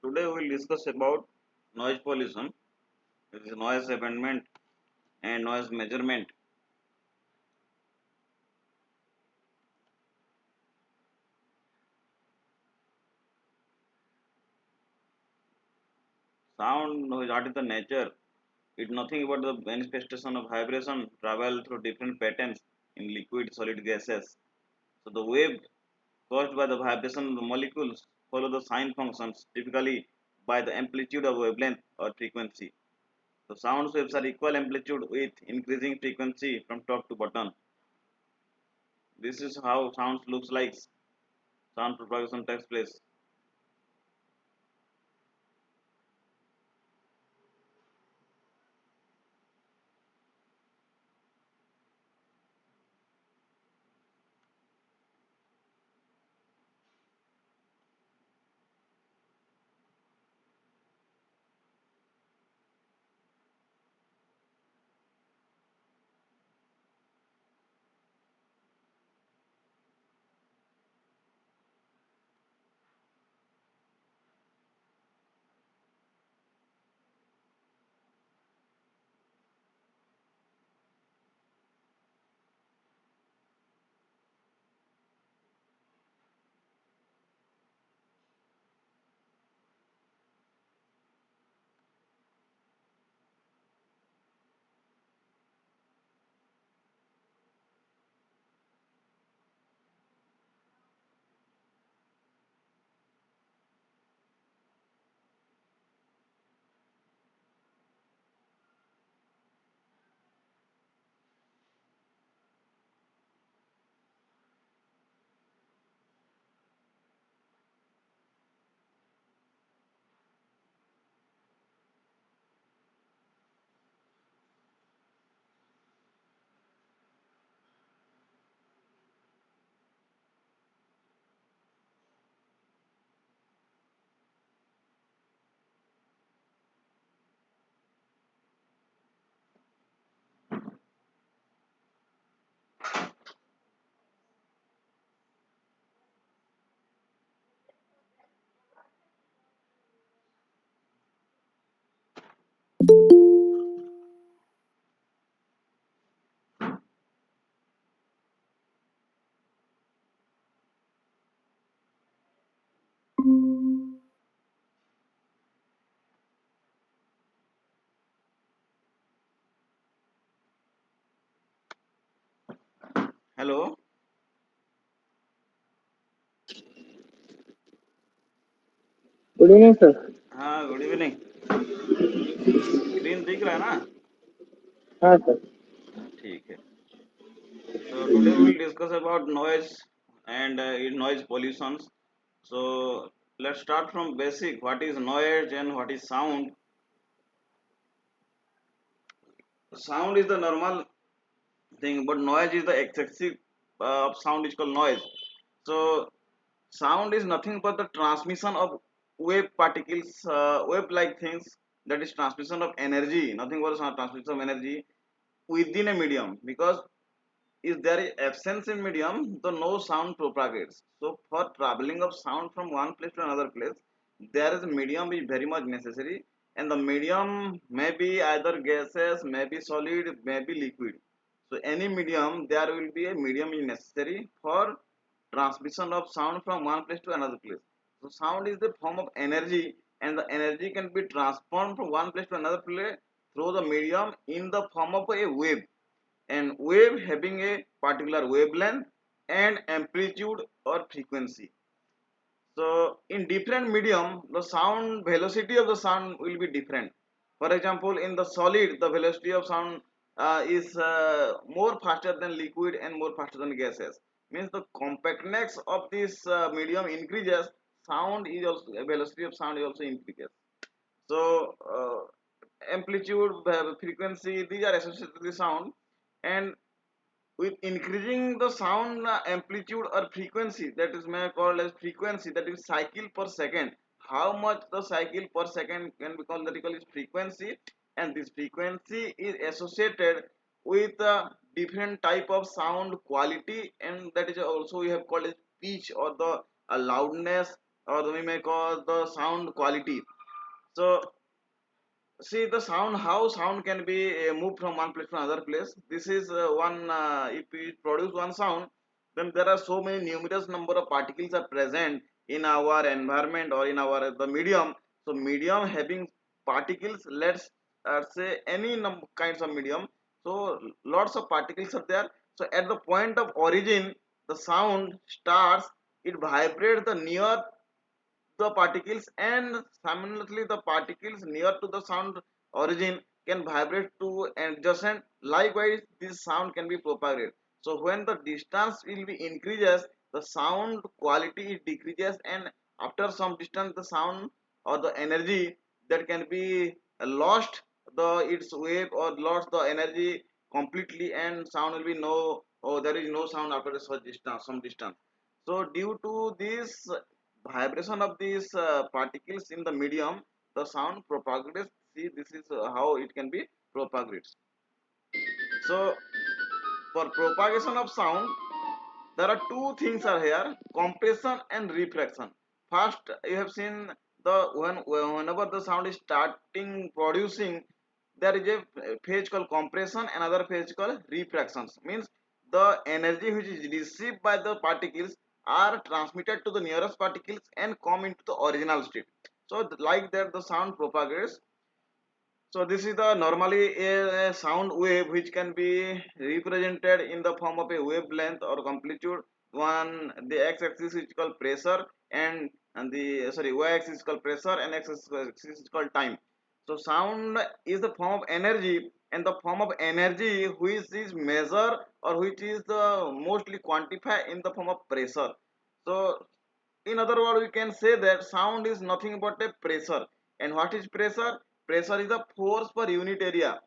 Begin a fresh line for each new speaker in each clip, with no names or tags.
Today we will discuss about noise pollution, which is noise abatement and noise measurement. Sound, what is the nature? It's nothing but the manifestation of vibration travel through different patterns in liquid, solid gases. So the wave caused by the vibration of the molecules follow the sign functions typically by the amplitude of wavelength or frequency. The sound waves are equal amplitude with increasing frequency from top to bottom. This is how sound looks like. Sound propagation takes place. Hello.
Good evening sir.
हाँ, good evening. Screen दिख रहा है ना?
हाँ sir.
ठीक है। So today we will discuss about noise and noise pollutions. So let's start from basic. What is noise and what is sound? Sound is the normal thing, but noise is the excessive of sound is called noise. So sound is nothing but the transmission of wave particles, wave-like things. That is transmission of energy. Nothing but transmission of energy within a medium, because if there is absence in medium, the no sound propagates. So for traveling of sound from one place to another place, there is a medium is very much necessary, and the medium may be either gases, may be solid, may be liquid. So any medium, there will be a medium is necessary for transmission of sound from one place to another place. So sound is the form of energy, and the energy can be transformed from one place to another place through the medium in the form of a wave, and wave having a particular wavelength and amplitude or frequency. So in different medium, the sound velocity of the sound will be different. For example, in the solid, the velocity of sound is more faster than liquid and more faster than gases. Means the compactness of this medium increases, sound is also, velocity of sound is also increases. So amplitude, frequency, these are associated with the sound, and with increasing the sound amplitude or frequency, that is may called as frequency, that is cycle per second. How much the cycle per second can be called, that is called frequency, and this frequency is associated with different type of sound quality, and that is also we have called as pitch or the loudness or we may call the sound quality. So see the sound, how sound can be moved from one place to another place. This is one if we produce one sound, then there are so many numerous number of particles are present in our environment or in our the medium. So medium having particles, let's say any kinds of medium, so lots of particles are there. So at the point of origin, the sound starts, it vibrates the near the particles, and simultaneously the particles near to the sound origin can vibrate to adjacent. Likewise this sound can be propagated. So when the distance will be increases, the sound quality decreases, and after some distance the sound or the energy that can be lost the its wave or lost the energy completely, and sound will be no, or there is no sound after such distance, some distance. So due to this vibration of these particles in the medium, the sound propagates. See, this is how it can be propagated. So for propagation of sound, there are two things are here: compression and refraction. First, you have seen the whenever the sound is starting producing, there is a phase called compression, another phase called refractions. Means the energy which is received by the particles are transmitted to the nearest particles and come into the original state. So like that the sound propagates. So this is the normally a sound wave which can be represented in the form of a wavelength or amplitude. One, the x-axis is called pressure, and the sorry, y-axis is called pressure and x-axis is called time. So sound is the form of energy, and the form of energy which is measured or which is the mostly quantified in the form of pressure. So in other words, we can say that sound is nothing but a pressure. And what is pressure? Pressure is the force per unit area.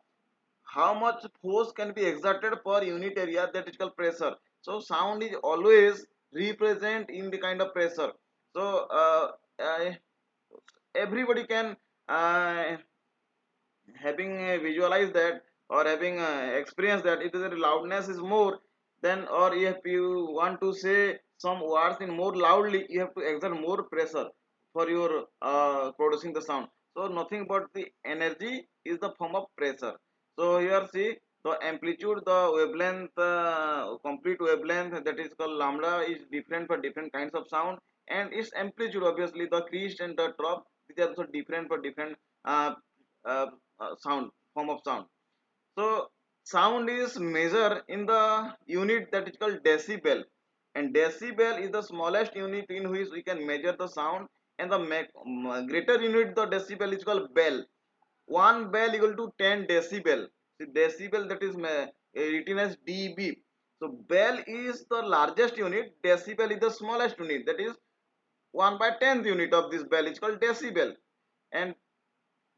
How much force can be exerted per unit area, that is called pressure. So sound is always represent in the kind of pressure. So everybody can uh, having visualized that or having experienced that it is the loudness is more, then, or if you want to say some words in more loudly, you have to exert more pressure for your producing the sound. So nothing but the energy is the form of pressure. So here see the amplitude, the wavelength, complete wavelength, that is called lambda, is different for different kinds of sound, and its amplitude obviously the crest and the drop, these are also different for different uh, uh, sound, form of sound. So sound is measured in the unit that is called decibel, and decibel is the smallest unit in which we can measure the sound, and the greater unit the decibel is called bell. One bell equal to 10 decibel. See, decibel, that is written as dB. So bell is the largest unit, decibel is the smallest unit, that is 1 by 10th unit of this bell is called decibel. And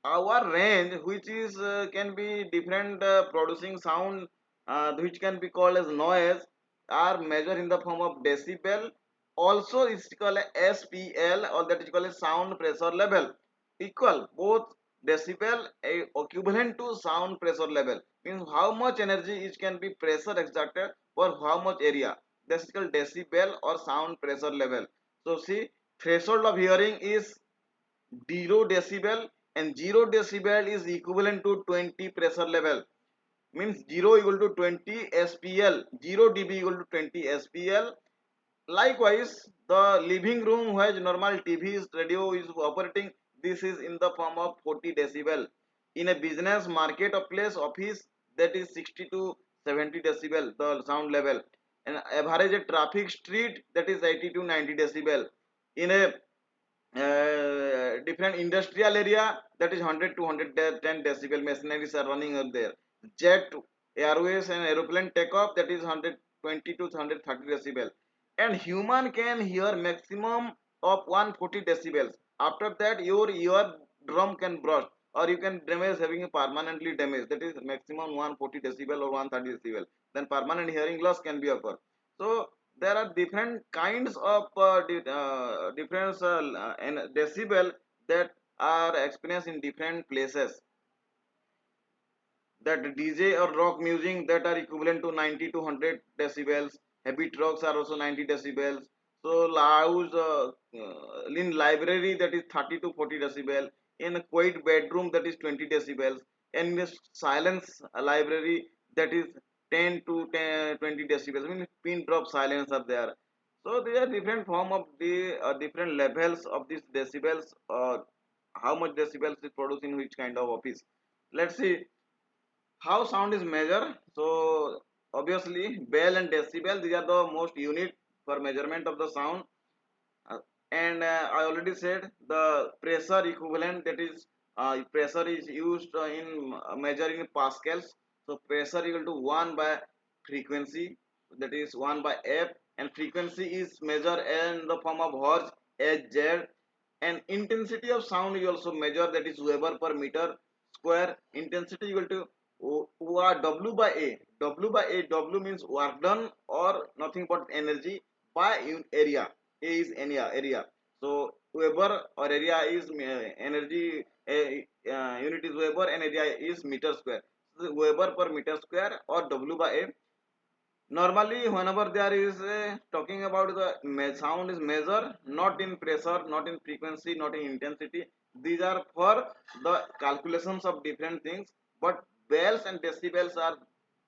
our range which is can be different producing sound which can be called as noise are measured in the form of decibel. Also it's called as SPL, or that is called as sound pressure level. Equal both decibel equivalent to sound pressure level, means how much energy it can be pressure exerted for how much area, that's called decibel or sound pressure level. So see, threshold of hearing is 0 decibel, and 0 decibel is equivalent to 20 pressure level. Means 0 equal to 20 SPL, 0 dB equal to 20 SPL. Likewise the living room where normal TVs radio is operating, this is in the form of 40 decibel. In a business market or place office, that is 60 to 70 decibel the sound level. And average a traffic street, that is 80 to 90 decibel. In a different industrial area, that is 100 to 110 decibel machineries are running up there. Jet airways and aeroplane takeoff, that is 120 to 130 decibel. And human can hear maximum of 140 decibels. After that your ear drum can burst, or you can damage, having a permanently damaged, that is maximum 140 decibel or 130 decibel, then permanent hearing loss can be occur. So there are different kinds of different decibel that are experienced in different places. That DJ or rock music, that are equivalent to 90 to 100 decibels. Heavy trucks are also 90 decibels. So loud in library that is 30 to 40 decibel, in a quiet bedroom that is 20 decibels, and in a silence library that is 10 to 10, 20 decibels. I mean pin drop silence are there. So there are different form of the different levels of these decibels. How much decibels is produced in which kind of office. Let's see how sound is measured. So obviously bell and decibel, these are the most unit for measurement of the sound. And I already said the pressure equivalent, that is pressure is used in measuring pascals. So pressure equal to 1 by frequency, that is 1 by F, and frequency is measured in the form of Hertz Hz, and intensity of sound is also measured, that is Weber per meter square. Intensity equal to W by A. W by A, W means work done or nothing but energy by area. A is area. So Weber or area is energy, unit is Weber and area is meter square. So Weber per meter square or W by A. Normally, whenever there is talking about the sound is measured not in pressure, not in frequency, not in intensity. These are for the calculations of different things. But bells and decibels are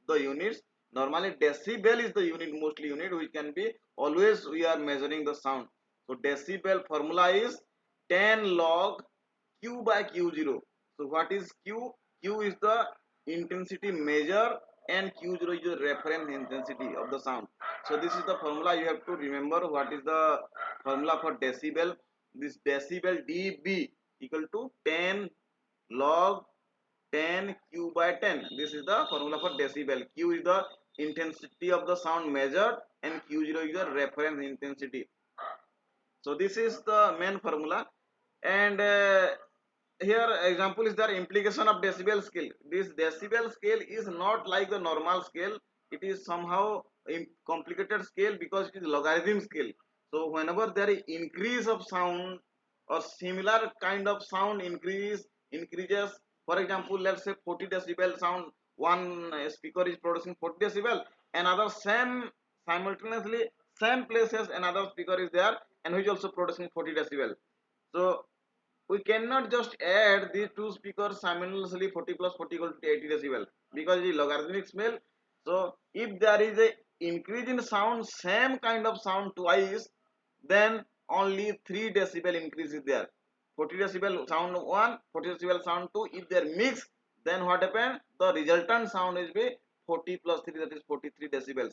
the units. Normally, decibel is the unit, mostly unit which can be always we are measuring the sound. So decibel formula is 10 log Q by Q0. So what is Q? Q is the intensity measure and Q0 is the reference intensity of the sound. So this is the formula you have to remember. What is the formula for decibel? This decibel dB equal to 10 log 10 Q by 10. This is the formula for decibel. Q is the intensity of the sound measured and Q0 is the reference intensity. So this is the main formula. And here example is there implication of decibel scale. This decibel scale is not like the normal scale. It is somehow complicated scale because it is logarithm scale. So whenever there is increase of sound or similar kind of sound increases, for example let's say 40 decibel sound, one speaker is producing 40 decibel, another same simultaneously same places another speaker is there and which also producing 40 decibel. So we cannot just add these two speakers simultaneously 40 plus 40 equal to 80 decibel because it is logarithmic scale. So if there is a increase in sound, same kind of sound twice, then only 3 decibel increase is there. 40 decibel sound 1, 40 decibel sound 2, if they are mixed, then what happen, the resultant sound is be 40 plus 3, that is 43 decibels.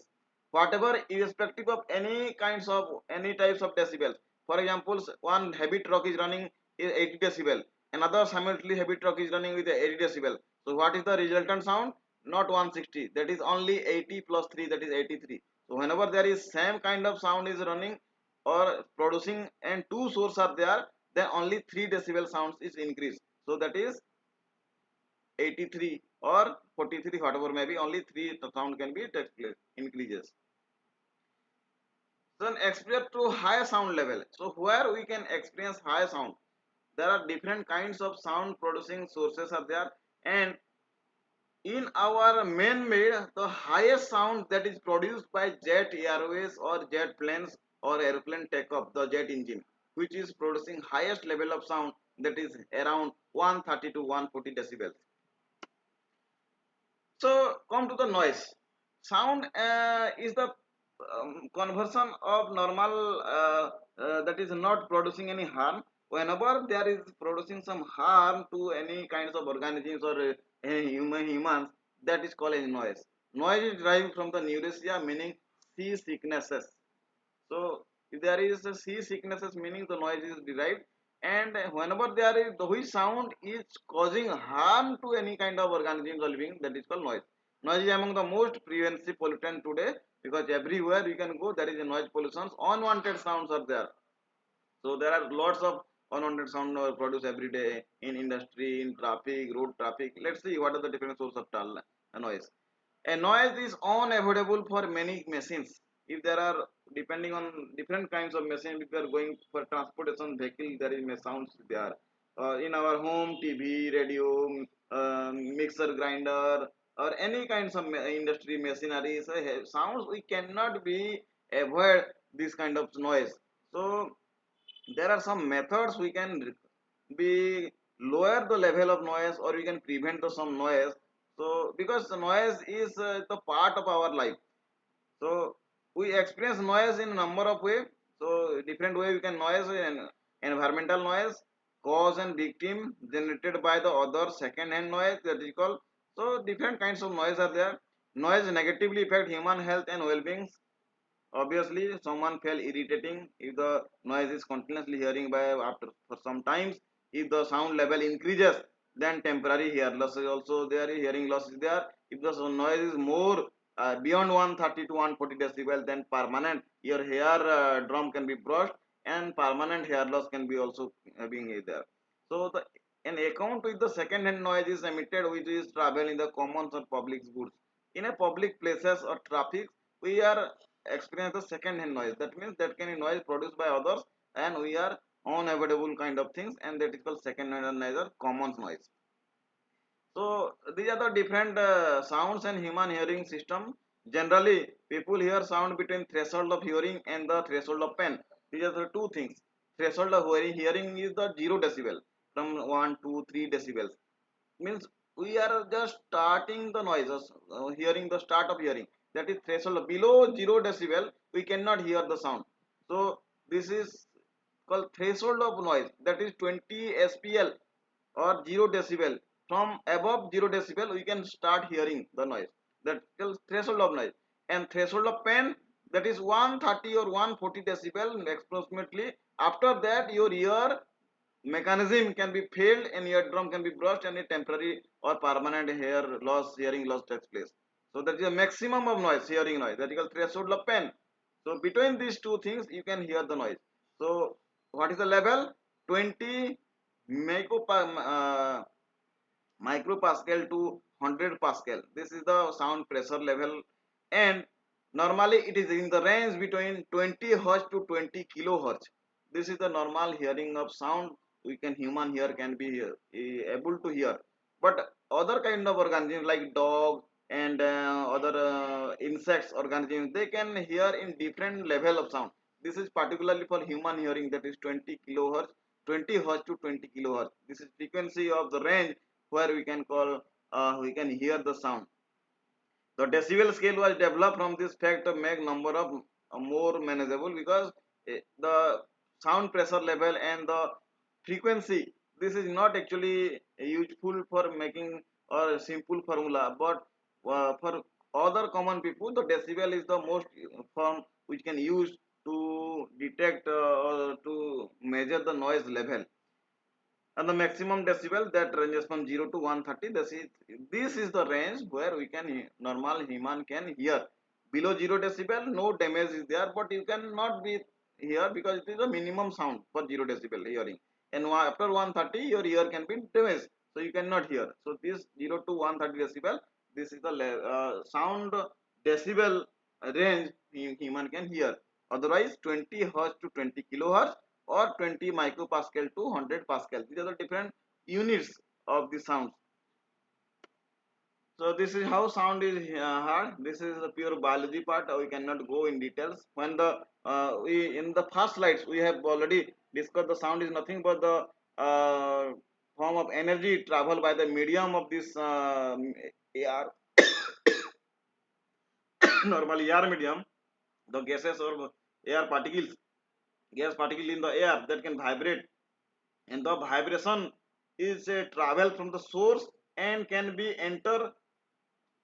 Whatever irrespective of any kinds of any types of decibels. For example, one heavy truck is running is 80 decibel, another simultaneously heavy truck is running with 80 decibel. So what is the resultant sound? Not 160, that is only 80 plus 3, that is 83. So whenever there is same kind of sound is running or producing and two sources are there, then only 3 decibel sounds is increased. So that is 83 or 43, whatever may be, only 3 sound can be increases. Then exposure to high sound level. So where we can experience high sound, there are different kinds of sound producing sources are there, and in our man-made, the highest sound that is produced by jet airways or jet planes or airplane takeoff, the jet engine, which is producing highest level of sound, that is around 130 to 140 decibels. So come to the noise. Sound is the conversion of normal that is not producing any harm. Whenever there is producing some harm to any kinds of organisms or humans, that is called as noise. Noise is derived from the neurosia, meaning sea sicknesses. So if there is a sea sicknesses, meaning the noise is derived, and whenever there is the which sound is causing harm to any kind of organism or living, that is called noise. Noise is among the most preventive pollutant today because everywhere you can go there is a noise pollution. Unwanted sounds are there. So there are lots of unwanted sound produced every day in industry, in traffic, road traffic. Let's see what are the different sources of noise. A noise is unavoidable for many machines. If there are depending on different kinds of machines, if you are going for transportation vehicle, there is sounds there. In our home, TV, radio, mixer grinder, or any kinds of industry machinery, so sounds we cannot be avoid this kind of noise. So there are some methods we can be lower the level of noise, or we can prevent the some noise. So because the noise is the part of our life, so we experience noise in a number of ways. So different way we can noise and environmental noise, cause and victim generated by the other second hand noise, that is called. So different kinds of noise are there. Noise negatively affect human health and well-being. Obviously, someone feel irritating if the noise is continuously hearing by after for some times. If the sound level increases, then temporary hear loss is also there. Hearing loss is there. If the noise is more beyond 130 to 140 decibel, then permanent your hair drum can be brushed, and permanent hair loss can be also being there. So the an account with the second hand noise is emitted which is travel in the commons or public goods. In a public places or traffic, we are experience the second hand noise. That means that can be noise produced by others, and we are unavoidable kind of things, and that is called second hand noise or common noise. So these are the different sounds and human hearing system. Generally, people hear sound between threshold of hearing and the threshold of pain. These are the two things. Threshold of hearing is the 0 decibel, from 1 to 3 decibels. Means we are just starting the noises, hearing the start of hearing. That is threshold. Below 0 decibel, we cannot hear the sound. So this is called threshold of noise. That is 20 SPL or 0 decibel. From above 0 decibel we can start hearing the noise. That is threshold of noise. And threshold of pain, that is 130 or 140 decibel approximately. After that your ear mechanism can be failed and eardrum can be burst, and a temporary or permanent hearing loss takes place. So that is a maximum of noise, hearing noise, that is called threshold of pain. So between these two things you can hear the noise. So what is the level? 20 micro, micropascal to 100 pascal. This is the sound pressure level, and normally it is in the range between 20 hertz to 20 kilohertz. This is the normal hearing of sound we can human hear can be able to hear. But other kind of organisms like dog and other insects organisms, they can hear in different level of sound. This is particularly for human hearing, that is 20 kilohertz, 20 hertz to 20 kilohertz. This is frequency of the range where we can call we can hear the sound. The decibel scale was developed from this fact to make number of more manageable, because the sound pressure level and the frequency, this is not actually useful for making or simple formula, but for other common people the decibel is the most form which can use to detect or to measure the noise level. And the maximum decibel that ranges from 0 to 130. This is the range where we can normal human can hear. Below 0 decibel no damage is there, but you cannot be here because it is a minimum sound for 0 decibel hearing. And after 130 your ear can be damaged, so you cannot hear. So this 0 to 130 decibel, this is the sound decibel range human can hear. Otherwise 20 hertz to 20 kilohertz or 20 micropascal to 100 pascal. These are the different units of the sound. So this is how sound is heard. This is the pure biology part. We cannot go in details. When the we in the first slides we have already discussed the sound is nothing but the form of energy travel by the medium of this air, normal air medium, the gases or air particles, gas particle in the air that can vibrate, and the vibration is a travel from the source and can be enter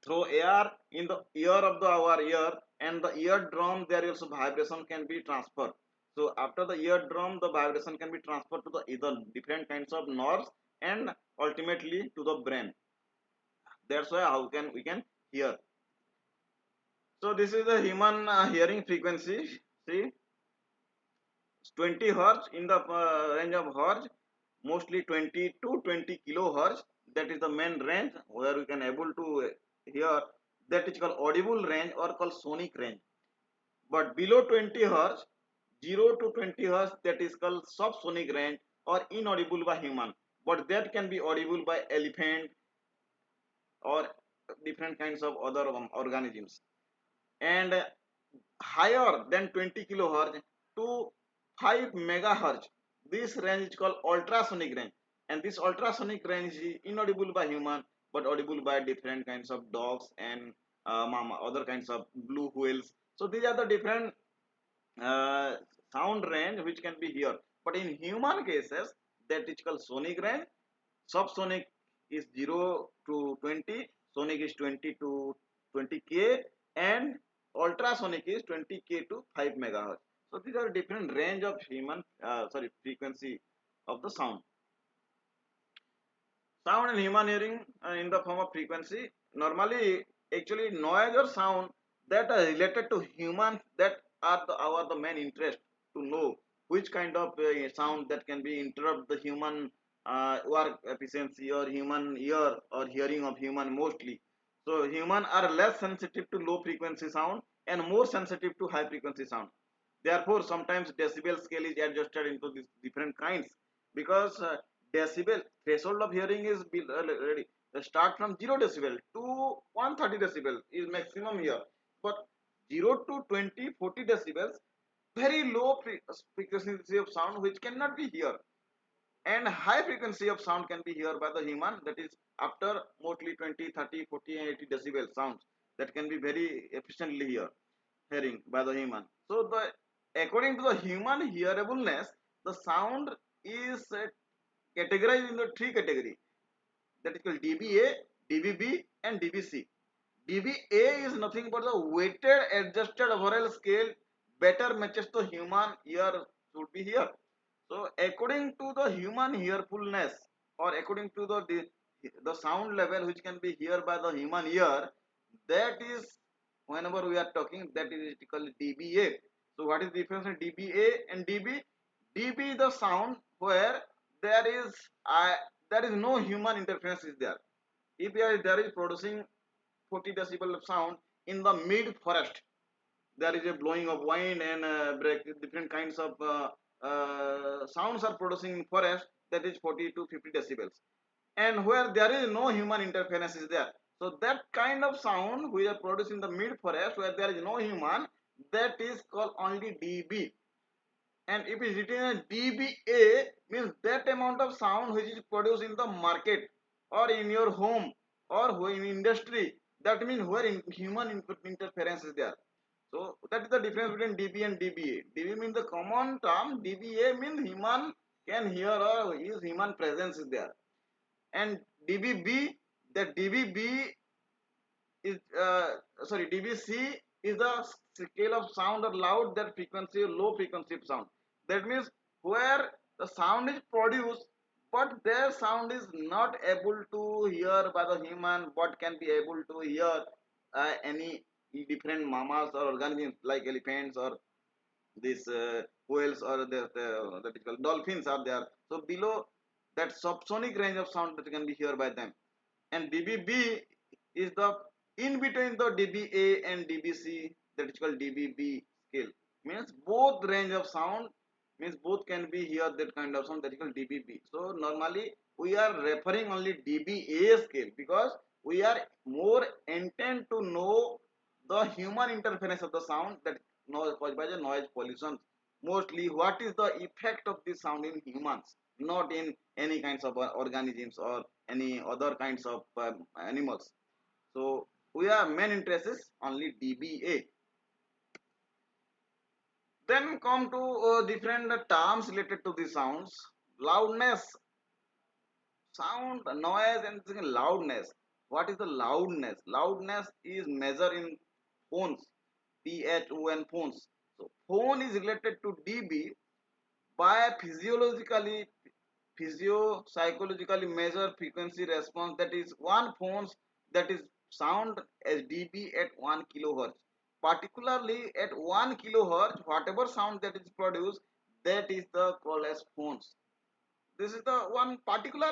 through air in the ear of our ear, and the eardrum there also vibration can be transferred. So after the eardrum the vibration can be transferred to the either different kinds of nerves and ultimately to the brain. That's why how can we can hear. So this is the human hearing frequency. See, 20 hertz in the range of hertz, mostly 20 to 20 kilohertz. That is the main range where we can able to hear. That is called audible range or called sonic range. But below 20 hertz, 0 to 20 hertz, that is called subsonic range or inaudible by human. But that can be audible by elephant or different kinds of other organisms. And higher than 20 kilohertz to 5 megahertz. This range is called ultrasonic range, and this ultrasonic range is inaudible by human but audible by different kinds of dogs and other kinds of blue whales. So these are the different uh, sound range which can be here. But in human cases, that is called sonic range. Subsonic is 0 to 20, sonic is 20 to 20k, and ultrasonic is 20k to 5 megahertz. So these are different range of frequency of the sound. Sound and human hearing in the form of frequency. Normally, actually, noise or sound that are related to humans that are the main interest to know which kind of sound that can be interrupt the human work efficiency or human ear or hearing of human mostly. So human are less sensitive to low frequency sound and more sensitive to high frequency sound. Therefore, sometimes decibel scale is adjusted into these different kinds because decibel threshold of hearing is start from 0 decibel to 130 decibel is maximum here. But 0 to 20, 40 decibels, very low frequency of sound which cannot be heard, and high frequency of sound can be heard by the human, that is after mostly 20, 30, 40 and 80 decibel sounds that can be very efficiently hearing by the human. So the according to the human hearableness, the sound is categorized in the three category, that is called dba, dbb and dbc. dba is nothing but the weighted adjusted overall scale better matches the human ear should be here. So according to the human hearfulness, or according to the sound level which can be heard by the human ear, that is whenever we are talking, that is called dba. So what is the difference in dba and db? db is the sound where there is there is no human interference is there. If there is producing 40 decibel of sound in the mid forest, there is a blowing of wind and different kinds of sounds are producing in forest, that is 40 to 50 decibels, and where there is no human interference is there. So that kind of sound we are producing in the mid forest where there is no human, that is called only dB. And if it is written as dBA, means that amount of sound which is produced in the market or in your home or in industry, that means where human interference is there. So that is the difference between dB and dBA. dB means the common term, dBA means human can hear or his human presence is there. And dBB, that dBB is dBc is the scale of sound or loud, that frequency or low frequency of sound. That means where the sound is produced but their sound is not able to hear by the human but can be able to hear any different mammals or organisms like elephants or these whales or the typical dolphins are there. So below that subsonic range of sound that can be heard by them. And dBB is the in between the dBA and dBc, that is called dBB scale. Means both range of sound, means both can be here that kind of sound, that is called dBB. So normally we are referring only dBA scale because we are more intent to know the human interference of the sound that noise caused by the noise pollution. Mostly what is the effect of this sound in humans, not in any kinds of organisms or any other kinds of animals. So we are main interest is only dBA. Then come to different terms related to the sounds. Loudness, sound, noise, and loudness. What is the loudness? Loudness is measured in phones, phon phones. So phone is related to dB by physio psychologically measure frequency response, that is one phones, that is sound as dB at 1 kilohertz. Particularly at 1 kilohertz, whatever sound that is produced, that is the called as phones. This is the one particular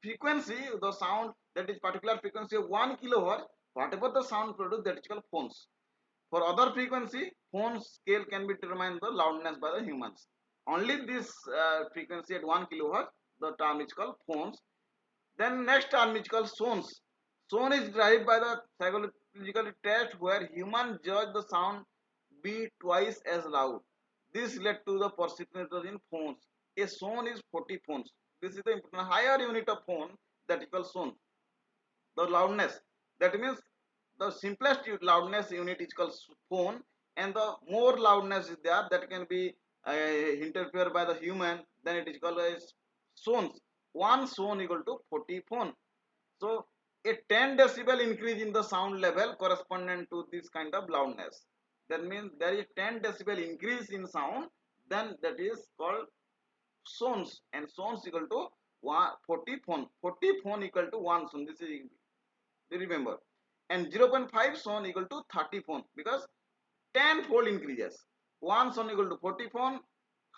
frequency, the sound, that is particular frequency of 1 kilohertz, whatever the sound produced, that is called phones. For other frequency, phone scale can be determined the loudness by the humans. Only this frequency at 1 kilohertz, the term is called phones. Then next term is called sones. Sone is derived by the physical test where humans judge the sound be twice as loud. This led to the persistence in phones. A phone is 40 phones. This is the important higher unit of phone that equals phone. The loudness. That means the simplest loudness unit is called phone, and the more loudness is there that can be interfered by the human, then it is called as sounds. One sound equal to 40 phone. So a 10 decibel increase in the sound level corresponding to this kind of loudness. That means there is 10 decibel increase in sound, then that is called sounds, and sounds equal to 40 phone. 40 phone equal to 1 sound. This is remember, and 0.5 son equal to 30 phone because 10 fold increases. 1 son equal to 40 phone,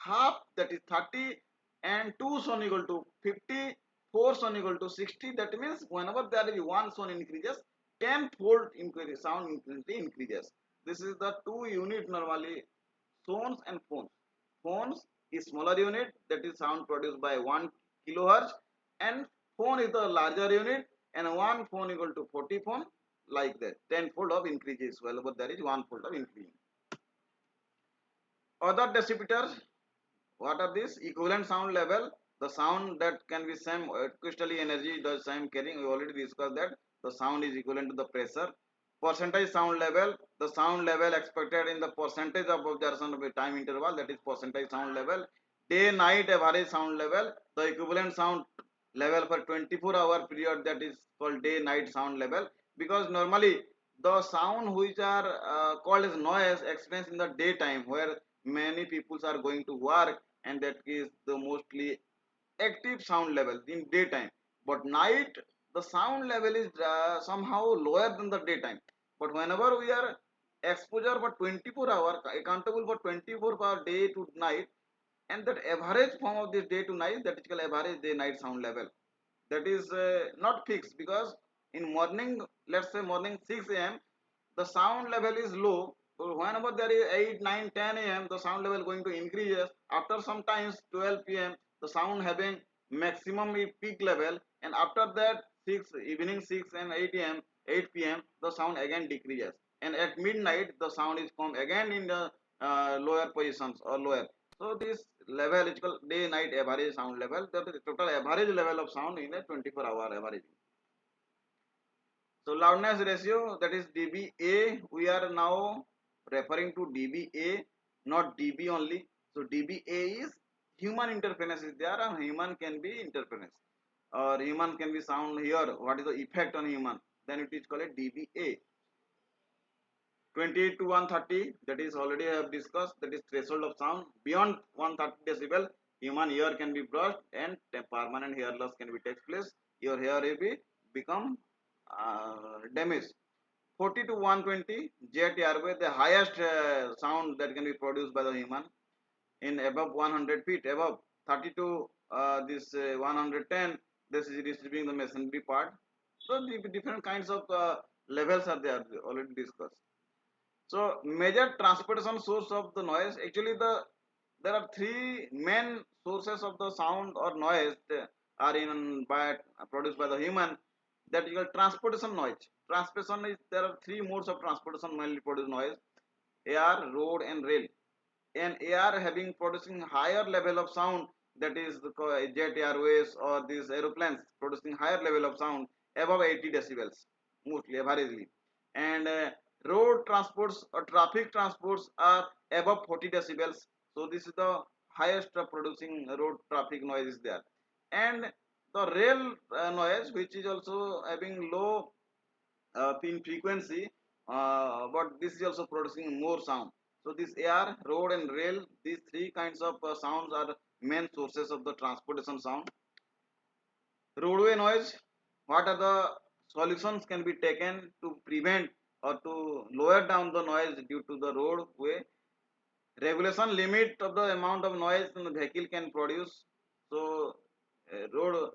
half that is 30, and 2 son equal to 50, 4 son equal to 60. That means whenever there is 1 son increases, 10 fold increase, sound increases. This is the two unit normally, sons and phones. Phones is smaller unit, that is sound produced by 1 kilohertz, and phone is the larger unit, and one phone equal to 40 phone, like that 10 fold of increase is well, but there is one fold of increase. Other decibels, what are these? Equivalent sound level, the sound that can be same acoustically energy the same carrying, we already discussed that the sound is equivalent to the pressure. Percentage sound level, the sound level expected in the percentage of observation of a time interval, that is percentage sound level. Day night average sound level, the equivalent sound level for 24-hour period, that is called day night sound level, because normally the sound which are called as noise experienced in the daytime where many people are going to work, and that is the mostly active sound level in daytime, but night the sound level is somehow lower than the daytime. But whenever we are exposure for 24 hour, accountable for 24 hour day to night, and that average form of this day to night, that is called average day night sound level, that is not fixed, because in morning, let's say morning 6 a.m. the sound level is low. So whenever there is 8 9 10 a.m. the sound level going to increase. After sometimes 12 p.m. the sound having maximum peak level, and after that 6 evening 6 and 8 a.m. 8 p.m. the sound again decreases, and at midnight the sound is come again in the lower positions or lower. So this level is called day night average sound level, that is the total average level of sound in a 24-hour average. So loudness ratio, that is dBA, we are now referring to dBA, not dB only. So dBA is human interference is there, and human can be interference, or human can be sound here. What is the effect on human? Then it is called a dBA. 28 to 130, that is already I have discussed, that is threshold of sound. Beyond 130 decibel, human ear can be brushed and permanent hair loss can be takes place. Your hair will be become damaged. 40 to 120 jet airway, the highest sound that can be produced by the human in above 100 feet, above 30 to this 110, this is receiving the masonry part. So the different kinds of levels are there, already discussed. So major transportation source of the noise, actually there are three main sources of the sound or noise are in by produced by the human, that is called transportation noise. Transportation is, there are three modes of transportation mainly produce noise: air, road and rail. And air having producing higher level of sound, that is the jet airways or these aeroplanes producing higher level of sound above 80 decibels mostly averagely, and road transports or traffic transports are above 40 decibels. So this is the highest producing road traffic noise is there. And the rail noise, which is also having low in frequency, but this is also producing more sound. So this air, road and rail, these three kinds of sounds are main sources of the transportation sound. Roadway noise, what are the solutions can be taken to prevent or to lower down the noise due to the roadway? Regulation limit of the amount of noise the vehicle can produce. So road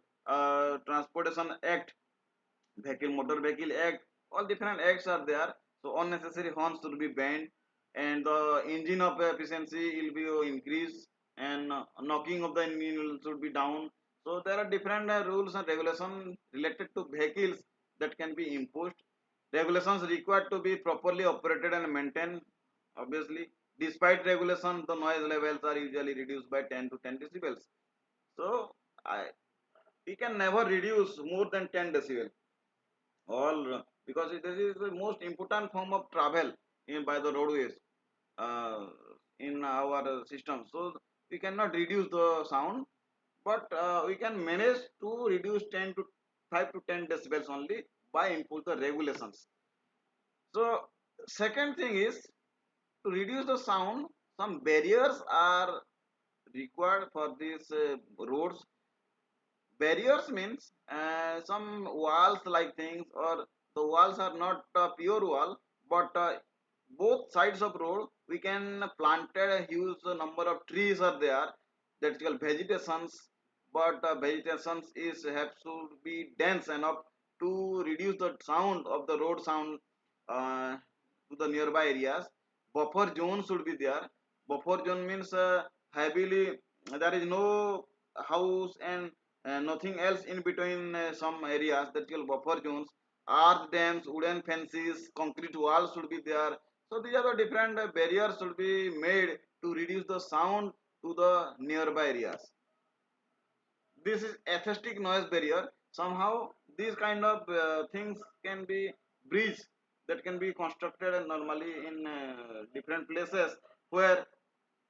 transportation act, vehicle motor vehicle act, all different acts are there. So unnecessary horns should be banned, and the engine of efficiency will be increased, and knocking of the engine should be down. So there are different rules and regulations related to vehicles that can be imposed. Regulations required to be properly operated and maintained. Obviously, despite regulation, the noise levels are usually reduced by 10 to 10 decibels. So, we can never reduce more than 10 decibel. All because this is the most important form of travel in by the roadways uh, in our system. So we cannot reduce the sound, but we can manage to reduce 10 to 5 to 10 decibels only by impose the regulations. So second thing is to reduce the sound. Some barriers are required for these roads. Barriers means some walls like things, or the walls are not pure wall, but both sides of road we can planted a huge number of trees are there, that's called vegetations, but vegetations is have to be dense enough to reduce the sound of the road sound to the nearby areas. Buffer zone should be there. Buffer zone means heavily there is no house and nothing else in between some areas, that called buffer zones. Earth dams, wooden fences, concrete walls should be there. So these are the different barriers should be made to reduce the sound to the nearby areas. This is acoustic noise barrier. Somehow these kind of things can be bridge that can be constructed normally in different places where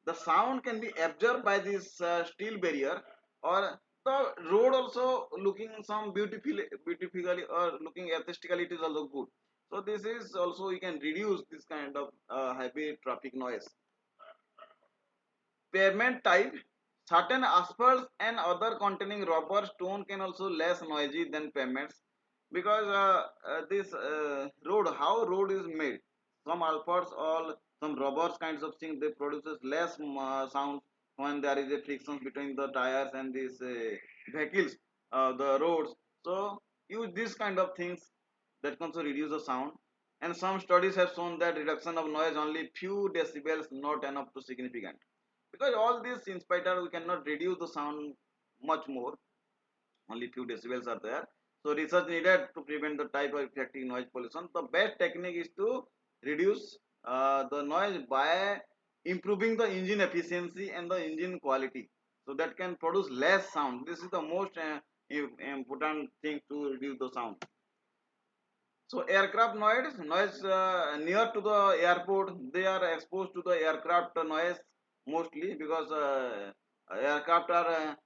the sound can be absorbed by this steel barrier, or the road also looking some beautifully or looking aesthetically, it is also good. So this is also you can reduce this kind of heavy traffic noise. Pavement type, certain asphalts and other containing rubber stone can also less noisy than pavements, because this road, how road is made, some asphalts or some rubbers kinds of thing, they produces less sound when there is a friction between the tires and these vehicles, the roads. So use this kind of things that can also reduce the sound. And some studies have shown that reduction of noise only few decibels, not enough to significant, because all these in spite of we cannot reduce the sound much more, only few decibels are there. So research needed to prevent the type of effective noise pollution. The best technique is to reduce the noise by improving the engine efficiency and the engine quality, so that can produce less sound. This is the most important thing to reduce the sound. So aircraft noise near to the airport, they are exposed to the aircraft noise mostly, because aircraft are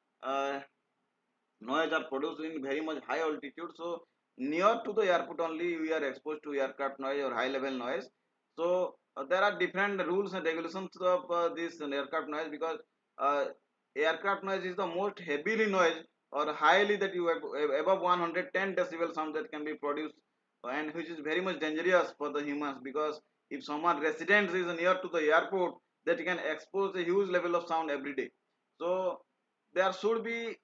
noise are produced in very much high altitude. So near to the airport only we are exposed to aircraft noise or high level noise. So there are different rules and regulations of this aircraft noise, because uh, aircraft noise is the most heavily noise or highly that you have above 110 decibel sound that can be produced, and which is very much dangerous for the humans, because if someone residents is near to the airport, that can expose a huge level of sound every day. So there should be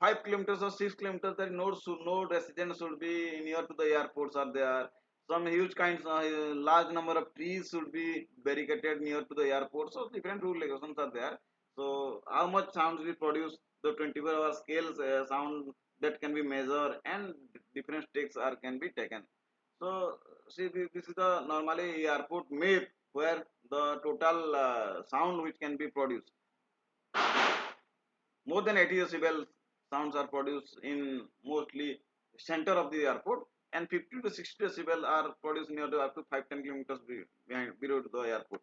5 kilometers or 6 kilometers that no residents should be near to the airports are there. Some huge kinds large number of trees should be barricaded near to the airport. So different rule regulations are there. So how much sounds we produce, the 24-hour scales sound that can be measured, and different steps are can be taken. So see, this is the normally airport map where the total sound which can be produced. More than 80 decibel sounds are produced in mostly center of the airport, and 50 to 60 decibel are produced near the up to 5-10 kilometers behind below the airport.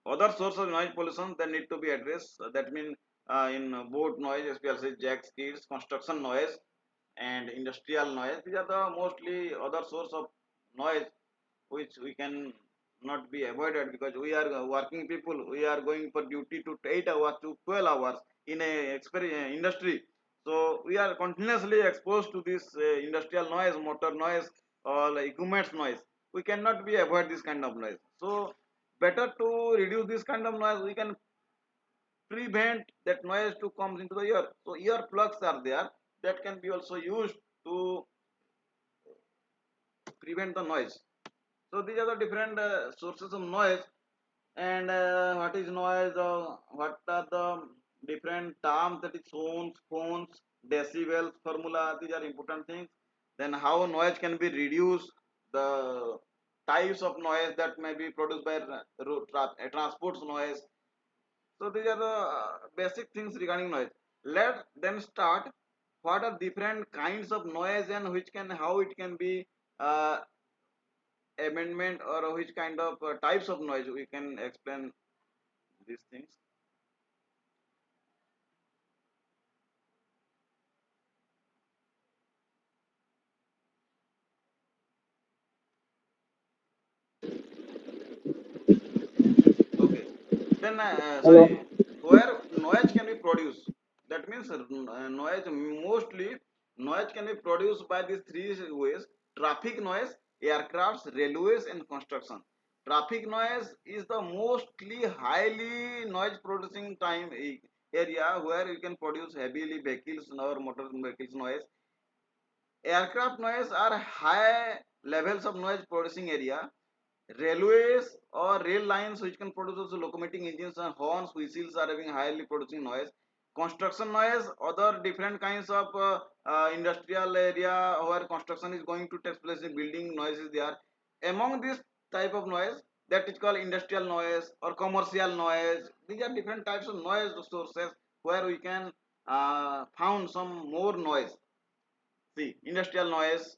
Other source of noise pollution that need to be addressed, that mean in boat noise, especially jet skis, construction noise, and industrial noise. These are the mostly other source of noise which we can not be avoided, because we are working people. We are going for duty to 8 hours to 12 hours in a industry. So we are continuously exposed to this industrial noise, motor noise, or like equipment noise. We cannot be avoid this kind of noise. So better to reduce this kind of noise. We can prevent that noise to come into the ear. So ear plugs are there that can be also used to prevent the noise. So these are the different sources of noise. And what is noise? What are the different terms, that is tones, phones, decibels, formula? These are important things. then how noise can be reduced, the types of noise that may be produced by transport noise. So these are the basic things regarding noise. Let then start what are different kinds of noise and which can how it can be uh, amendment or which kind of types of noise we can explain these things. Okay. Then,
Hello.
sorry, where noise can be produced. That means noise mostly noise can be produced by these three ways: traffic noise, aircrafts, railways, and construction. Traffic noise is the mostly highly noise producing time area where you can produce heavily vehicles or motor vehicles noise. Aircraft noise are high levels of noise producing area. Railways or rail lines which can produce also locomotive engines and horns, whistles are having highly producing noise. Construction noise, other different kinds of industrial area where construction is going to take place in building noise is there. Among this type of noise that is called industrial noise or commercial noise. These are different types of noise sources where we can found some more noise. See, industrial noise,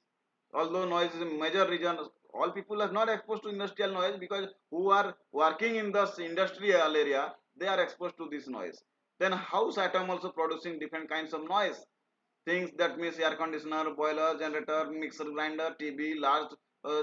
although noise is a major reason, all people are not exposed to industrial noise because who are working in the industrial area, they are exposed to this noise. Then house atom also producing different kinds of noise. Things that means air conditioner, boiler, generator, mixer, grinder, TV, large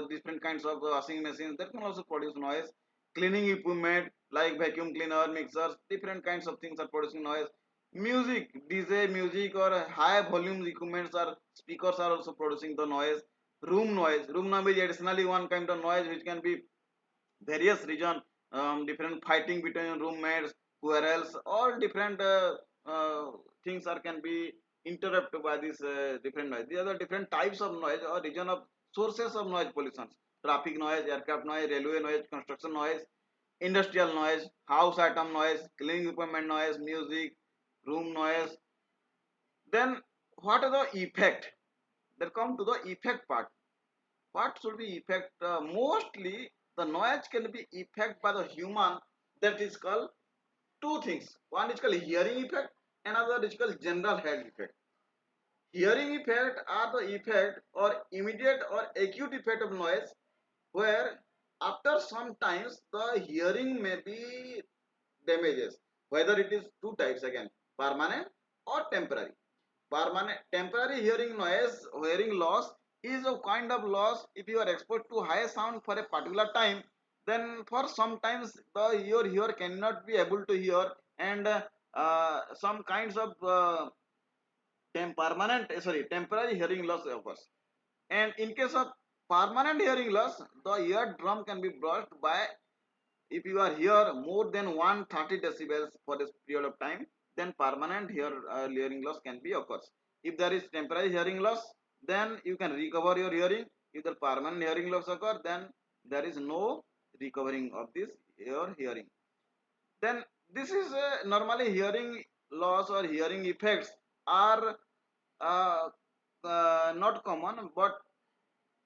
different kinds of washing machines that can also produce noise. Cleaning equipment like vacuum cleaner, mixers, different kinds of things are producing noise. Music, DJ music or high volume equipments or speakers are also producing the noise. Room noise is additionally one kind of noise which can be various reason, different fighting between roommates, quarrels, all different things are can be interrupted by this different noise. These are the different types of noise or region of sources of noise pollution: traffic noise, aircraft noise, railway noise, construction noise, industrial noise, house item noise, cleaning equipment noise, music, room noise. Then what are the effect? Then come to the effect part. What should be effect? Mostly the noise can be effect by the human. That is called two things. One is called hearing effect, another is called general head effect. Hearing effect are the effect or immediate or acute effect of noise where after some times the hearing may be damages, whether it is two types again, permanent or temporary. Permanent temporary hearing loss is a kind of loss if you are exposed to high sound for a particular time, then for sometimes your hear cannot be able to hear, and some kinds of temporary hearing loss occurs. And in case of permanent hearing loss, the eardrum can be burst by if you are here more than 130 decibels for this period of time, then permanent hearing loss can be occurs. If there is temporary hearing loss, then you can recover your hearing. If the permanent hearing loss occur, then there is no recovering of this your hearing. Then this is normally hearing loss or hearing effects are uh, not common, but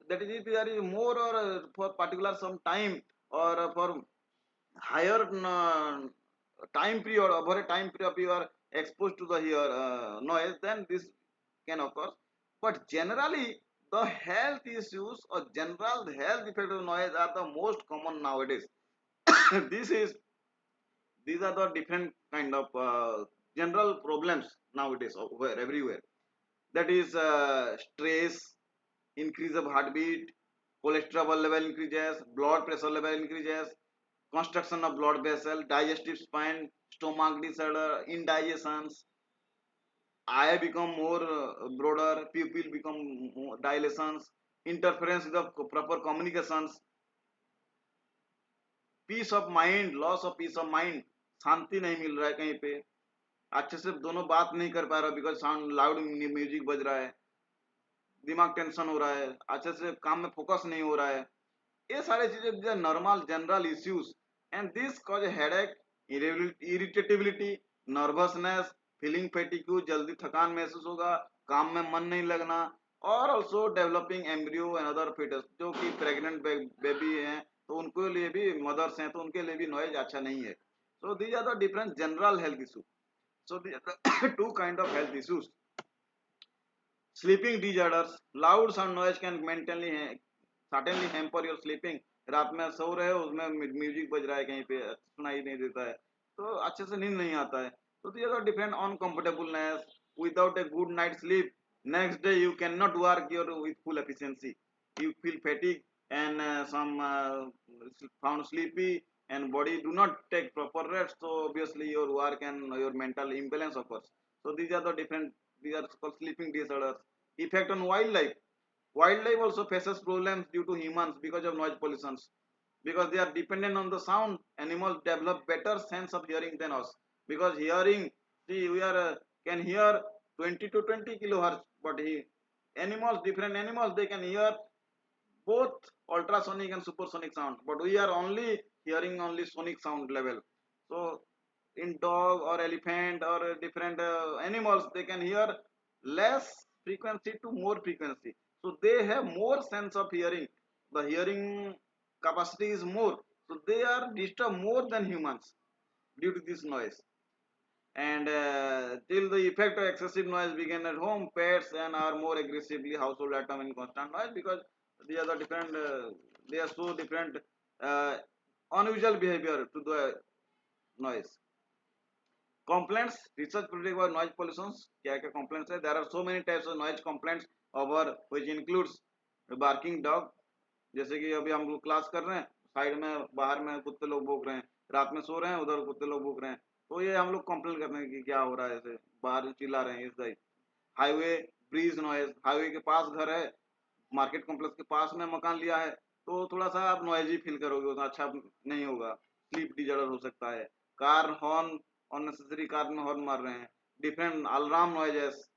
that is if there is more or for particular some time or for higher time period, over a time period you are exposed to the here noise, then this can occur. But generally the health issues or general health effect of noise are the most common nowadays. this is These are the different kind of general problems nowadays where everywhere. That is stress, increase of heartbeat, cholesterol level increases, blood pressure level increases, construction of blood vessel, digestive spine, stomach disorder, indigestions, eye become more broader, pupil become more dilations, interference with the proper communications, peace of mind, loss of peace of mind, शांति नहीं मिल रहा है कहीं पे, अच्छे से दोनों बात नहीं कर पा रहा बिकॉज साउंड लाउड म्यूजिक बज रहा है, दिमाग टेंशन हो रहा है, अच्छे से काम में फोकस नहीं हो रहा है. ये सारे चीजें normal general issues, and this cause headache, irritability, nervousness, feeling fatigue, जल्दी थकान महसूस होगा, काम में मन नहीं लगना, और also developing embryo and other foetus, जो कि प्रेग्नेंट बेबी हैं तो उनके लिए भी, मदर्स हैं तो उनके लिए भी नॉइज अच्छा नहीं है. So these are the different general health issues. So these are the two kind of health issues. Sleeping disorders, loud sound noise can mentally certainly hamper your sleeping. रात में सो रहे हो, उसमें म्यूजिक बज रहा है कहीं पे, सुनाई नहीं देता है, तो अच्छे से नींद नहीं आता है. तो these are different uncomfortableness. Without a good night sleep, next day you cannot work your with full efficiency. You feel fatigue and some found sleepy, and body do not take proper rest. So obviously your work and your mental imbalance occurs. So these are the different. These are called sleeping disorders. Effect on wildlife. Wildlife also faces problems due to humans because of noise pollutions. Because they are dependent on the sound, animals develop better sense of hearing than us. Because hearing, see, we are can hear 20 to 20 kilohertz, but animals, different animals, they can hear both ultrasonic and supersonic sound, but we are only hearing only sonic sound level. So in dog or elephant or different animals, they can hear less frequency to more frequency, so they have more sense of hearing. The hearing capacity is more, so they are disturbed more than humans due to this noise. And till the effect of excessive noise begin at home, pets and are more aggressively household item in constant noise, because they are the different, they are so different, uh, unusual behavior to the noise. Complaints, research predicts about noise pollution. क्या क्या complaints है? There are so many types of noise complaints over which includes barking dog. जैसे कि अभी हम लोग class कर रहे हैं, साइड में बाहर में कुत्ते लोग भौंक रहे हैं, रात में सो रहे हैं, उधर कुत्ते लोग भौंक रहे हैं, तो ये हम लोग कंप्लेन कर रहे हैं कि क्या हो रहा है, ऐसे बाहर चिल्ला रहे हैं इस type. Highway breeze noise, highway के पास घर है, मार्केट कॉम्प्लेक्स के पास में मकान लिया है, तो थोड़ा सा आप नॉइजी फील करोगे, उतना अच्छा नहीं होगा, स्लीप डिजॉर्डर हो सकता है. कार हॉर्न, अननेसेसरी कार में हॉर्न मार रहे हैं, different alarm noises,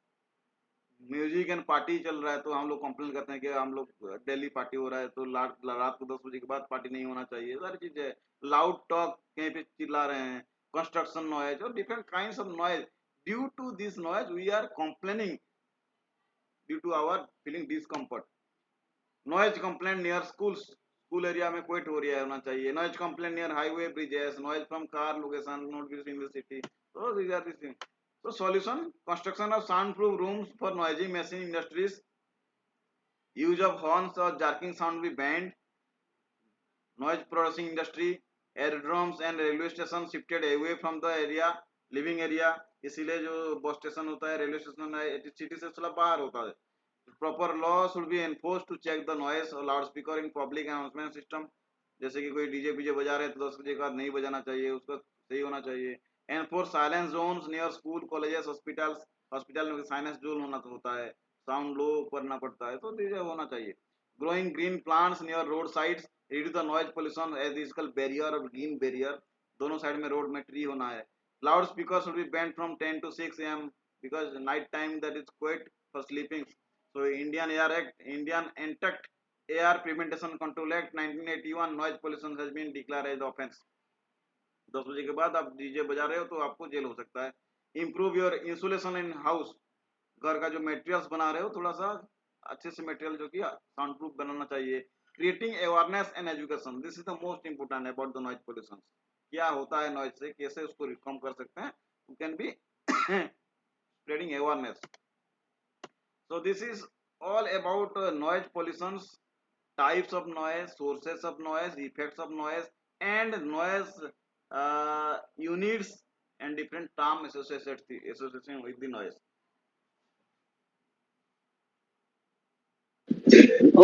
music and party चल रहा है, तो हम लोग कंप्लेन करते हैं कि हम लोग डेली पार्टी हो रहा है, तो रात को 10 बजे के बाद पार्टी नहीं होना चाहिए, सारी चीजें. लाउड टॉक, कहीं पे चिल्ला रहे हैं, कंस्ट्रक्शन नॉइज और different kind of noise. Due to this noise we are complaining, due to our feeling discomfort. Noise complaint near schools, school area में क्वेट हो रहा होना चाहिए. Noise complaint near highway bridges, noise from car location not in the city. तो these are this thing. So solution: construction of soundproof rooms for noisy machine industries. Use of horns or jerking sound be banned. Noise processing industry, aerodromes and railway stations shifted away from the area, living area. इसीलिए जो bus station होता है, railway station है, city से थोड़ा बाहर होता है. Proper law should be enforced to check the noise or loudspeaker in public announcement system. जैसे कि कोई डीजे बीजे बजा रहे हैं तो 10 बजे के बाद नहीं बजाना चाहिए, उसका सही होना चाहिए. Enforce silence zones near school, colleges, hospitals. Hospital में साइलेंस जोन होना तो होता है, साउंड लो करना पड़ता है, तो चीजें होना चाहिए. Growing green plants near road sides reduce the noise pollution as is called barrier or green barrier. दोनों साइड में रोड में ट्री होना है. Loud speaker should be banned from 10 to 6 am because night time that is quite for sleeping. So Indian Air Act, Indian Antact Air Prevention Control Act 1981, noise pollution has been declared as offense. 10 बजे के बाद आप DJ बजा रहे हो तो आपको jail हो सकता है. Improve your insulation in house, घर का जो मटेरियल्स बना रहे हो थोड़ा सा अच्छे से मटेरियल जो कि साउंड प्रूफ बनाना चाहिए. Creating awareness and education, this is the most important about the noise pollution. क्या होता है नॉइज से, कैसे उसको कम कर सकते हैं, you can be spreading awareness. So this is all about noise pollution, types of noise, sources of noise, effects of noise, and noise units and different term association with the noise.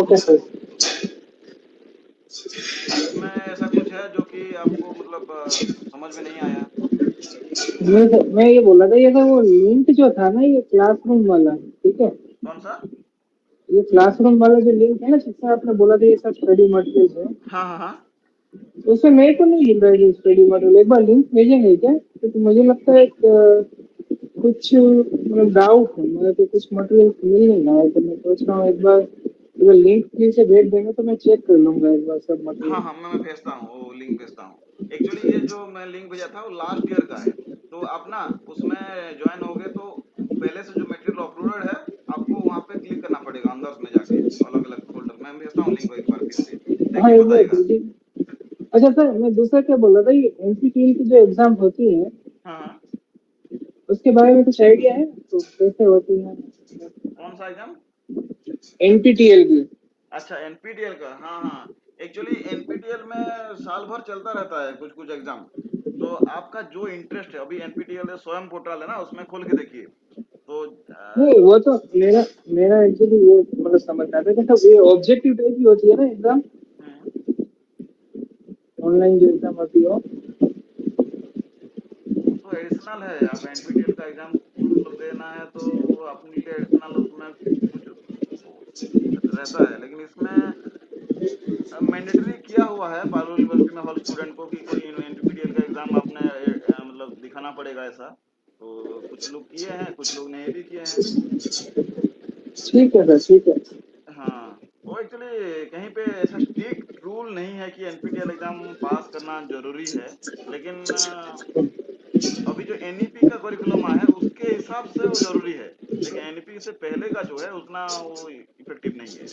Okay sir.
इसमें ऐसा कुछ है जो कि आपको मतलब समझ में नहीं आया?
मैं ये बोल रहा था, ये था वो लिंक जो था ना, ये क्लासरूम वाला, ठीक है.
कौन सा?
ये क्लासरूम वाला जो लिंक है ना, जिसमें आपने बोला था ये सब स्टडी मटेरियल है,
हाँ हाँ हाँ.
उसमें मेरे को नहीं मिल रहा है ये स्टडी मटेरियल. एक बार लिंक भेजेंगे क्या? क्योंकि मुझे लगता है कुछ मतलब डाउट है, मुझे तो कुछ मटेरियल मिल नहीं रहा है, तो मैं सोच रहा हूँ एक बार अगर लिंक फिर से भेज देंगे तो मैं चेक कर लूंगा एक बार सब
हाँ
मटेरियल.
हाँ, मैं भेजता हूँ, वो लिंक भेजता हूँ. एक्चुअली ये जो मैं लिंक भेजा था वो लास्ट ईयर का है, तो आप ना उसमें ज्वाइन हो गए तो पहले से जो मटेरियल अपलोडेड है आपको वहाँ पे क्लिक करना पड़ेगा अंदर में जाके, अलग अलग फोल्डर। मैं भेजता हूँ लिंक एक बार फिर से,
हाँ
देखिए
एक बार
बताइएगा।
भेजिए। अच्छा सर, मैं दूसरा क्या बोल रहा था, ये एनपीटीईएल की जो एग्जाम होती है
हाँ हाँ।
उसके बारे में कुछ आइडिया है, तो कैसे होती है?
कौन सा एग्जाम?
एनपीटीईएल की।
अच्छा, एनपीटीएल का। हाँ हाँ, एक्चुअली एनपीटीएल में साल भर चलता रहता है कुछ कुछ एग्जाम। तो आपका जो इंटरेस्ट है, अभी एनपीटीएल स्वयं पोर्टल है ना, उसमें खोल के देखिए। तो
नहीं वो तो मेरा मेरा एक्चुअली ये मतलब समझना था कि सब ये ऑब्जेक्टिव टाइप की होती है ना एग्जाम,
हम्म,
ऑनलाइन जो एग्जाम होती है।
वो तो एडिशनल है। आप एनपीटीएल का एग्जाम मतलब देना है तो अपने लिए एडिशनल उसमें कुछ रहता है, लेकिन इसमें मैंडेटरी किया हुआ है पारुल यूनिवर्सिटी में हर स्टूडेंट को कि कोई एनपीटीएल का एग्जाम आपने मतलब दिखाना पड़ेगा ऐसा। तो कुछ लोग किए हैं, कुछ लोग नहीं भी किए हैं।
ठीक है सर, ठीक है।
हाँ, वो एक्चुअली कहीं पे ऐसा स्ट्रिक्ट रूल नहीं है कि एनपीटीएल एग्जाम पास करना जरूरी है, लेकिन अभी जो एनईपी का करिकुलम है उसके हिसाब से वो जरूरी है। लेकिन एनईपी से पहले का जो है उतना वो इफेक्टिव नहीं है।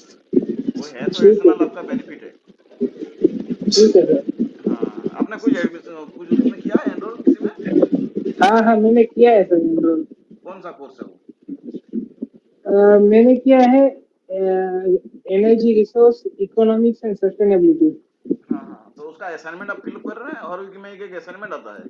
वो है तो
ठीक है
एडिशनल
सर,
आपका बेनिफिट है।
ठीक है सर।
हाँ, आपने कुछ एडमिशन कुछ उसमें किया है एनरोल किसी में?
हाँ हाँ, मैंने किया है सर एनरोल।
कौन सा कोर्स है वो?
मैंने किया है energy resource economics and sustainability.
हाँ हाँ, तो उसका असाइनमेंट आप फिलअप कर रहे हैं, और वीक में एक असाइनमेंट आता है।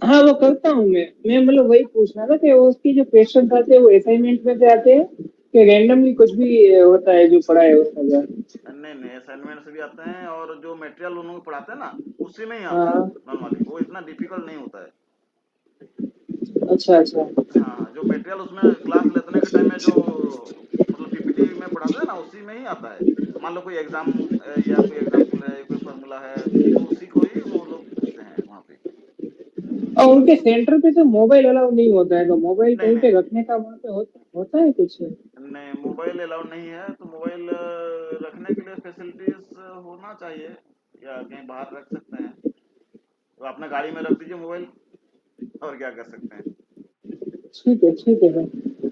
हाँ वो करता हूँ मैं मतलब वही पूछना था कि उसके जो क्वेश्चन आते हैं वो असाइनमेंट में से आते हैं कि रैंडमली कुछ भी होता है जो पढ़ा है उसमें?
नहीं नहीं, असाइनमेंट से भी आते हैं, और जो मटेरियल उन्होंने पढ़ाते हैं ना उसी में ही आता है।
हाँ।
नॉर्मली वो इतना डिफिकल्ट नहीं होता है।
अच्छा अच्छा।
हाँ, जो मटेरियल उसमें क्लास लेने के टाइम में जो मतलब पीपीटी में पढ़ाते हैं ना उसी में ही आता है। मान लो कोई एग्जाम या कोई एग्जाम्पल है, कोई फार्मूला है, तो उसी को ही वो लोग पूछते हैं वहाँ पे।
और उनके सेंटर पे तो मोबाइल अलाउ नहीं होता है, तो मोबाइल
नहीं
कहीं
नहीं
पे
नहीं,
रखने का वहाँ पे होता है कुछ?
नहीं मोबाइल अलाउड नहीं है। तो मोबाइल रखने के लिए फैसिलिटीज होना चाहिए, या कहीं बाहर रख सकते हैं। तो अपने गाड़ी में रख दीजिए मोबाइल, और क्या कर सकते हैं।
ठीक है सर।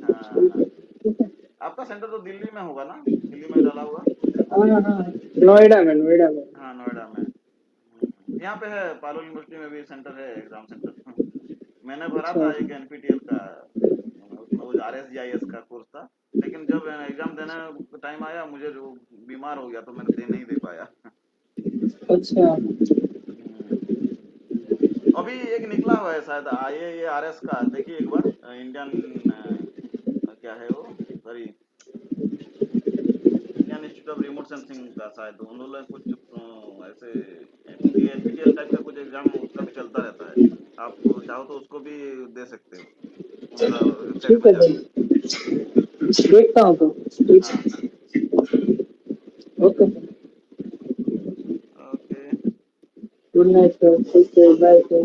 हाँ
ठीक
हाँ।
है, ठीक है।
आपका सेंटर तो दिल्ली में होगा ना, दिल्ली में डाला हुआ?
हाँ हाँ, नोएडा में, नोएडा में।
हाँ, नोएडा में। यहाँ पे है पारुल यूनिवर्सिटी में भी सेंटर है, एग्जाम सेंटर। मैंने भरा
अच्छा
था एक एनपीटीएल का, उसमें वो आरएसजीआईएस का कोर्स था। लेकिन जब एग्जाम देने टाइम आया, मुझे जो बीमार हो गया तो मैंने दे नहीं दे पाया।
अच्छा।
हम्म, अभी एक निकला हुआ है शायद आईएआरएस का, देखिए एक बार। इंडियन क्या है वो, sorry, Indian institute of remote sensing का शायद उन्होंने कुछ ऐसे एनपीटीएल टाइप का कुछ एग्जाम उसका भी चलता रहता है। आप चाहो तो उसको भी दे सकते हो उनका वेबसाइट
ठीक
पर
है
जाके।
सर, देखता हूँ तो। ठीक
हाँ
है।
हाँ।
Okay sir.
Okay.
Good night sir, ठीक है, बाय सर।